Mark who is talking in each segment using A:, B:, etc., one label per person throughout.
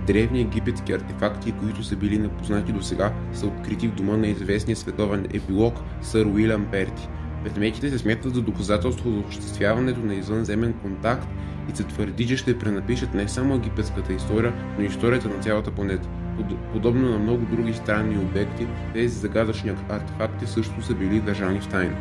A: Древни египетски артефакти, които са били непознати досега, са открити в дома на известния световен епилог сър Уилям Перти. Предметите се смятат за доказателство за осъществяването на извънземен контакт и се твърди, че ще пренапишат не само египетската история, но и историята на цялата планета. Подобно на много други странни обекти, тези загадъчни артефакти също са били държани в тайна.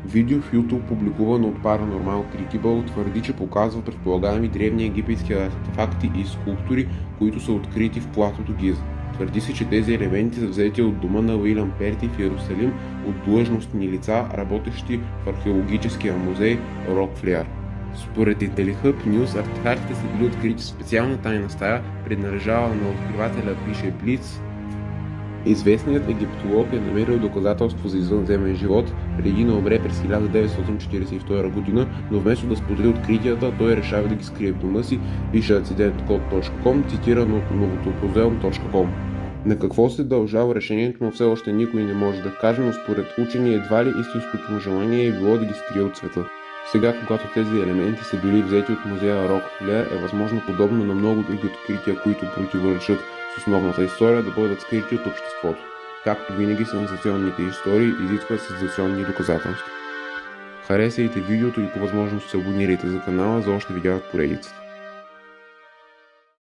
A: Видео в YouTube, публикувано от Paranormal Treatable, твърди, че показва предполагаеми древни египетски артефакти и скулптури, които са открити в платото Гиза. Твърди се, че тези елементи са взети от дома на Уилям Перти в Йерусалим от длъжностни лица, работещи в археологическия музей Рокфелер. Според Intelihub News, артефактите са били открити в специална тайна стая, принадлежала на откривателя Пише Блиц. Известният египтолог е намерил доказателство за извънземен живот преди да умре през 1942 година, но вместо да сподели откритията, той решава да ги скрие в дома си, пише accidentcode.com, цитирано от новотопозеум.com. На какво се дължало решението, но все още никой не може да каже, но според учени едва ли истинското му желание е било да ги скрие от света. Сега, когато тези елементи са били взети от музея Рокфелер, е възможно подобно на много други открития, които противоречат с основната история, да бъдат скрити от обществото. Както винаги, сензационните истории изискват сензационни доказателства. Харесайте видеото и по възможност се абонирайте за канала за още видеа от поредицата.